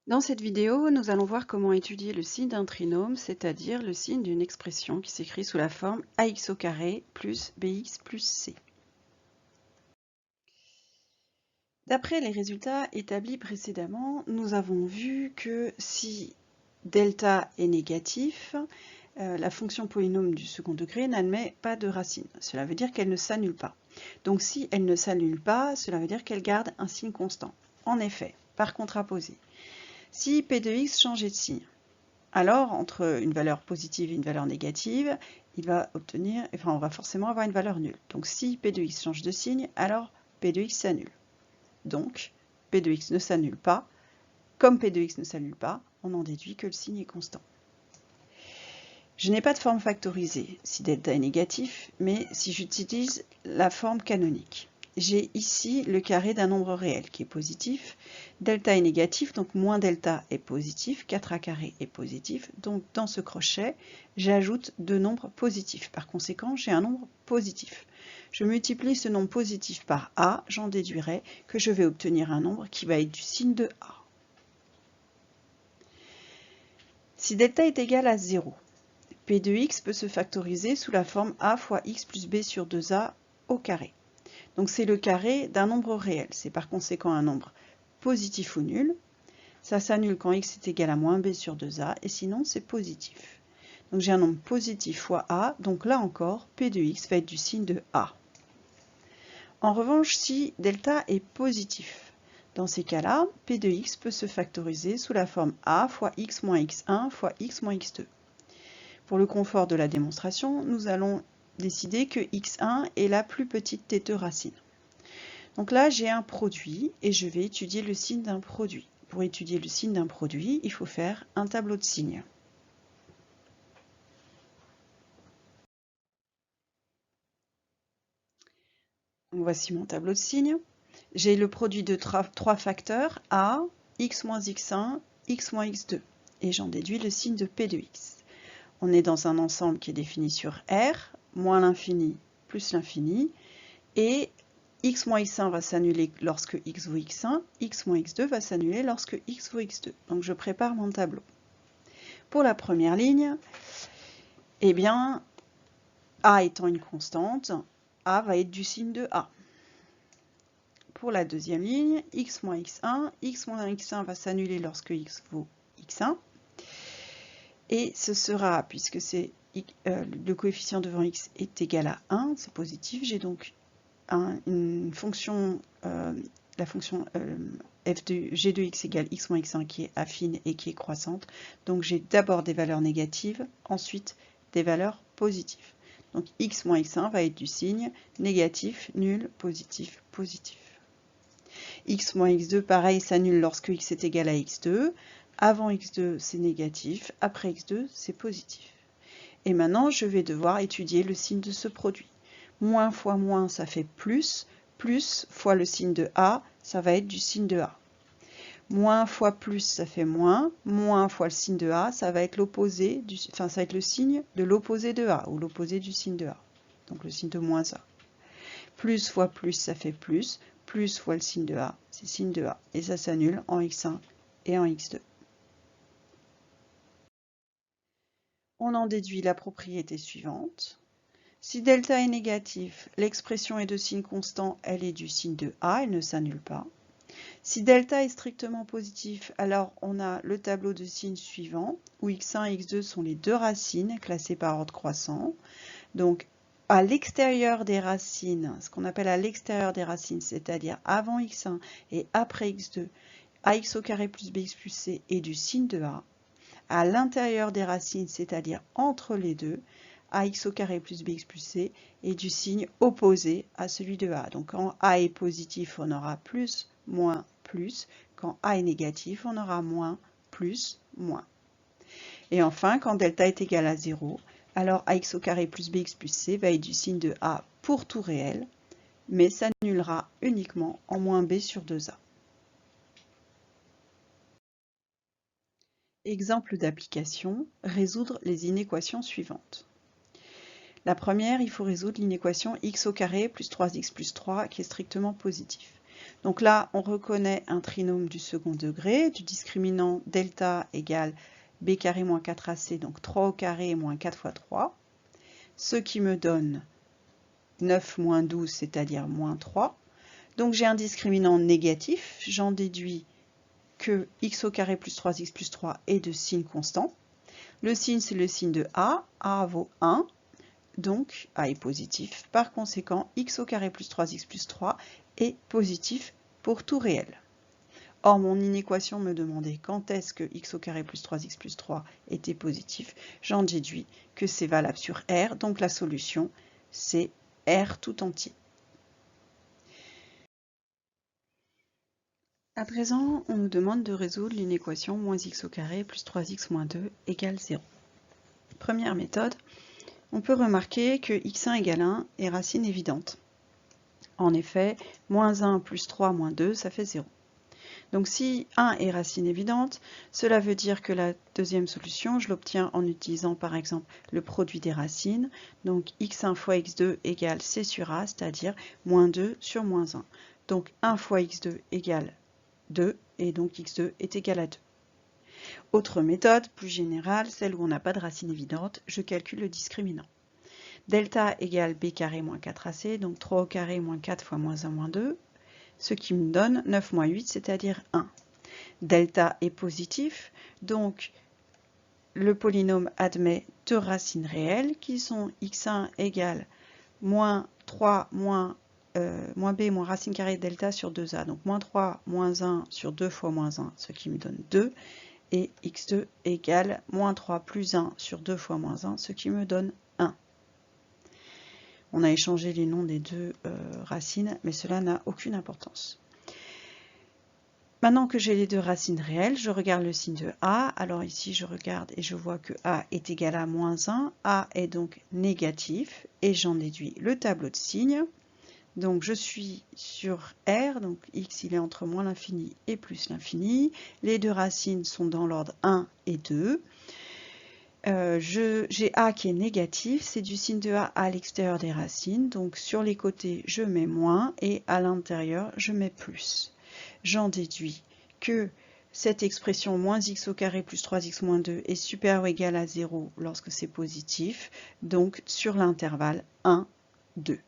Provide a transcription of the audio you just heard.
Dans cette vidéo, nous allons voir comment étudier le signe d'un trinôme, c'est-à-dire le signe d'une expression qui s'écrit sous la forme ax au carré plus bx plus c. D'après les résultats établis précédemment, nous avons vu que si delta est négatif, la fonction polynôme du second degré n'admet pas de racine. Cela veut dire qu'elle ne s'annule pas. Donc si elle ne s'annule pas, cela veut dire qu'elle garde un signe constant. En effet, par contraposé, si p de x changeait de signe, alors entre une valeur positive et une valeur négative, on va forcément avoir une valeur nulle. Donc si p de x change de signe, alors p de x s'annule. Donc p de x ne s'annule pas. Comme p de x ne s'annule pas, on en déduit que le signe est constant. Je n'ai pas de forme factorisée si delta est négatif, mais si j'utilise la forme canonique. J'ai ici le carré d'un nombre réel qui est positif. Delta est négatif, donc moins delta est positif, 4a carré est positif. Donc dans ce crochet, j'ajoute deux nombres positifs. Par conséquent, j'ai un nombre positif. Je multiplie ce nombre positif par a, j'en déduirai que je vais obtenir un nombre qui va être du signe de a. Si delta est égal à 0, p de x peut se factoriser sous la forme a fois x plus b sur 2a au carré. Donc c'est le carré d'un nombre réel. C'est par conséquent un nombre positif ou nul. Ça s'annule quand x est égal à moins b sur 2a, et sinon c'est positif. Donc j'ai un nombre positif fois a, donc là encore, p de x va être du signe de a. En revanche, si delta est positif, dans ces cas-là, p de x peut se factoriser sous la forme a fois x moins x1 fois x moins x2. Pour le confort de la démonstration, nous allons décider que x1 est la plus petite des deux racines. Donc là, j'ai un produit et je vais étudier le signe d'un produit. Pour étudier le signe d'un produit, il faut faire un tableau de signes. Donc voici mon tableau de signes. J'ai le produit de trois facteurs a, x moins x1, x moins x2. Et j'en déduis le signe de p de x. On est dans un ensemble qui est défini sur R, moins l'infini plus l'infini, et x moins x1 va s'annuler lorsque x vaut x1, x moins x2 va s'annuler lorsque x vaut x2. Donc je prépare mon tableau. Pour la première ligne, eh bien, a étant une constante, a va être du signe de a. Pour la deuxième ligne, x moins x1 va s'annuler lorsque x vaut x1. Et ce sera, puisque le coefficient devant x est égal à 1, c'est positif, j'ai donc une fonction, la fonction f de g de x égale x moins x1 qui est affine et qui est croissante. Donc j'ai d'abord des valeurs négatives, ensuite des valeurs positives. Donc x moins x1 va être du signe négatif, nul, positif, positif. X moins x2, pareil, s'annule lorsque x est égal à x2. Avant x2, c'est négatif. Après x2, c'est positif. Et maintenant, je vais devoir étudier le signe de ce produit. Moins fois moins, ça fait plus. Plus fois le signe de a, ça va être du signe de a. Moins fois plus, ça fait moins. Moins fois le signe de a, ça va être l'opposé, ça va être le signe de l'opposé de a, ou l'opposé du signe de a. Donc le signe de moins a. Plus fois plus, ça fait plus. Plus fois le signe de a, c'est signe de a. Et ça s'annule en x1 et en x2. On en déduit la propriété suivante. Si delta est négatif, l'expression est de signe constant, elle est du signe de a, elle ne s'annule pas. Si delta est strictement positif, alors on a le tableau de signes suivant, où x1 et x2 sont les deux racines classées par ordre croissant. Donc à l'extérieur des racines, ce qu'on appelle à l'extérieur des racines, c'est-à-dire avant x1 et après x2, ax au carré plus bx plus c est du signe de a. À l'intérieur des racines, c'est-à-dire entre les deux, ax au carré plus bx plus c est du signe opposé à celui de a. Donc quand a est positif, on aura plus, moins, plus. Quand a est négatif, on aura moins, plus, moins. Et enfin, quand delta est égal à 0, alors ax au carré plus bx plus c va être du signe de a pour tout réel, mais s'annulera uniquement en moins b sur 2a. Exemple d'application, résoudre les inéquations suivantes. La première, il faut résoudre l'inéquation x au carré plus 3x plus 3 qui est strictement positif. Donc là, on reconnaît un trinôme du second degré, du discriminant delta égale b carré moins 4ac, donc 3 au carré moins 4 fois 3, ce qui me donne 9 moins 12, c'est-à-dire moins 3. Donc j'ai un discriminant négatif, j'en déduis que x au carré plus 3x plus 3 est de signe constant. Le signe, c'est le signe de a vaut 1, donc a est positif. Par conséquent, x au carré plus 3x plus 3 est positif pour tout réel. Or, mon inéquation me demandait quand est-ce que x au carré plus 3x plus 3 était positif. J'en déduis que c'est valable sur R, donc la solution, c'est R tout entier. À présent, on nous demande de résoudre l'inéquation moins x au carré plus 3x moins 2 égale 0. Première méthode, on peut remarquer que x1 égale 1 est racine évidente. En effet, moins 1 plus 3 moins 2, ça fait 0. Donc si 1 est racine évidente, cela veut dire que la deuxième solution, je l'obtiens en utilisant par exemple le produit des racines. Donc x1 fois x2 égale c sur a, c'est-à-dire moins 2 sur moins 1. Donc 1 fois x2 égale 2, et donc x2 est égal à 2. Autre méthode, plus générale, celle où on n'a pas de racine évidente, je calcule le discriminant. Delta égale b carré moins 4ac, donc 3 au carré moins 4 fois moins 1 moins 2, ce qui me donne 9 moins 8, c'est-à-dire 1. Delta est positif, donc le polynôme admet deux racines réelles qui sont x1 égale moins 3 moins b moins racine carrée de delta sur 2a, donc moins 3 moins 1 sur 2 fois moins 1, ce qui me donne 2, et x2 égale moins 3 plus 1 sur 2 fois moins 1, ce qui me donne 1. On a échangé les noms des deux racines, mais cela n'a aucune importance. Maintenant que j'ai les deux racines réelles, je regarde le signe de a. Alors ici, je regarde et je vois que a est égal à moins 1. A est donc négatif et j'en déduis le tableau de signes. Donc je suis sur R, donc x il est entre moins l'infini et plus l'infini. Les deux racines sont dans l'ordre 1 et 2. J'ai a qui est négatif, c'est du signe de a à l'extérieur des racines. Donc sur les côtés, je mets moins et à l'intérieur, je mets plus. J'en déduis que cette expression moins x au carré plus 3x moins 2 est supérieure ou égale à 0 lorsque c'est positif, donc sur l'intervalle 1, 2.